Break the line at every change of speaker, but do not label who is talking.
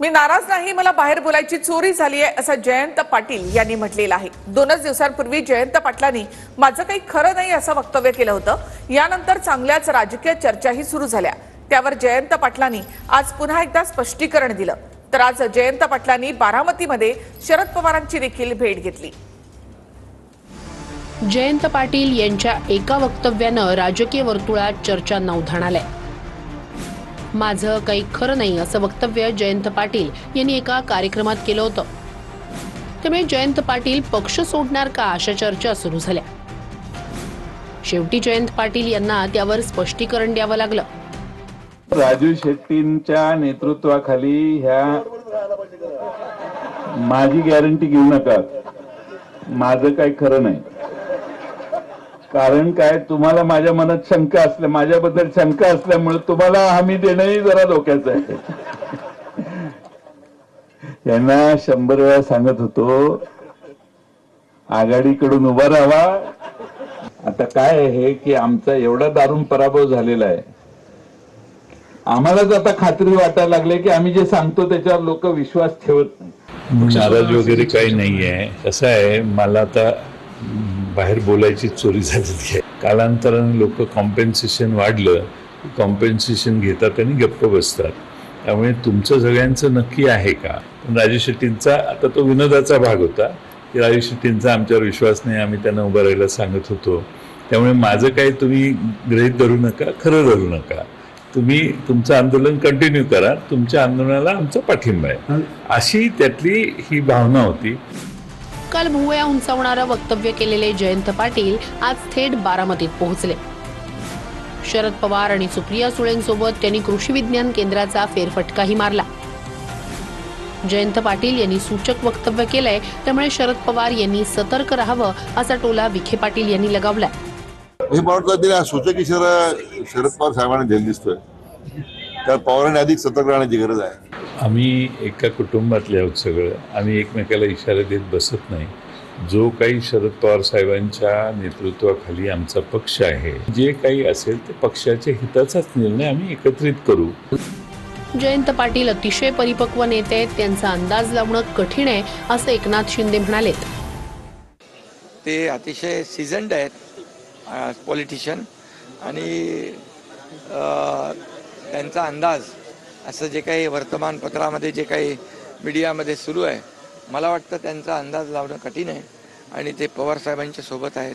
मी नाराज नाही, मला बाहेर बोलायची चोरी झाली आहे असं जयंत पाटील यांनी म्हटलेलं आहे। 2 दिवसांपूर्वी जयंत पाटलांनी माझं काही खरं नाही असं वक्तव्य केलं होतं। यानंतर चांगल्याच राजकीय चर्चाही सुरू झाल्या। त्यावर जयंत पाटलांनी आज पुन्हा एकदा स्पष्टीकरण दिलं। तर आज जयंत पाटलांनी बारामतीमध्ये शरद पवारांची देखील भेट घेतली।
जयंत पाटील यांच्या एका वक्तव्यानं राजकीय वर्तुळात चर्चांना उधाण आलंय। माझं काही खरं नाही असं वक्तव्य जयंत पाटील यांनी एका कार्यक्रमात केलं होतं। त्यामुळे जयंत पाटील पक्ष सोडणार का अशा चर्चा सुरू झाल्या। शेवटी जयंत पाटील यांना त्यावर स्पष्टीकरण द्यावं लागलं।
राजू शेट्टींच्या नेतृत्वाखाली ह्या माझी गॅरंटी घेऊ नका, माझं काही खरं नाही। कारण काय, तुम्हाला माझ्या मनात शंका असल्या, माझ्याबद्दल शंका असल्यामुळे तुम्हाला हमी देणंही जरा धोक्याचं आहे। यांना 100 वेळा सांगत होतो आघाडीकडून उभा राहावा। आता काय आहे की आमचा एवढा दारुण पराभव झालेला आहे, आम्हालाच आता खात्री वाटायला लागली की आम्ही जे सांगतो त्याच्यावर लोक विश्वास ठेवत नाही।
नाराज वगैरे काही नाहीये। कसं आहे, मला आता बाहेर बोलायची चोरी झालेली आहे। कालांतराने लोक कॉम्पेन्सेशन वाढलं, कॉम्पेन्सेशन घेतात आणि गप्प बसतात। त्यामुळे तुमचं सगळ्यांचं नक्की आहे का? पण राजू शेट्टींचा आता तो विनोदाचा भाग होता की राजू शेट्टींचा आमच्यावर विश्वास नाही, आम्ही त्यांना उभं राहायला सांगत होतो। त्यामुळे माझं काही तुम्ही गृहीत धरू नका, खरं धरू नका। तुम्ही तुमचं आंदोलन कंटिन्यू करा, तुमच्या आंदोलनाला आमचा पाठिंबा आहे, अशी त्यातली ही भावना होती।
काल भुवया उंचावणारं वक्तव्य केलेले जयंत पाटील आज थेट बारामतीत पोहोचले। शरद पवार आणि सुप्रिया सुळेंसोबत त्यांनी कृषी विज्ञान केंद्राचा फेरफटकाही मारला। जयंत पाटील यांनी सूचक वक्तव्य केलंय, त्यामुळे शरद पवार यांनी सतर्क राहावं असा टोला विखे पाटील यांनी लगावलाय।
हे म्हणतात सूचक इशारा शरद पवार साहेबांनी दिला दिसतोय, तर पवारांनी अधिक सतर्क राहण्याची गरज आहे।
आम्ही एका कुटुंबातले आहोत सगळं, आम्ही एकमेकाला इशारे देत बसत नाही। जो काही शरद पवार साहेबांच्या नेतृत्वाखाली आमचा पक्ष आहे, जे काही असेल ते पक्षाच्या हिताचाच निर्णय आम्ही एकत्रित करू।
जयंत पाटील अतिशय परिपक्व नेते आहेत, त्यांचा अंदाज लावणं कठीण आहे असं एकनाथ शिंदे म्हणालेत।
ते अतिशय सीझन्ड आहेत पॉलिटिशियन, आणि त्यांचा अंदाज असं जे काही वर्तमानपत्रामध्ये जे काही मीडियामध्ये सुरू आहे, मला वाटतं त्यांचा अंदाज लावणं कठीण आहे, आणि ते पवार साहेबांच्या सोबत आहेत।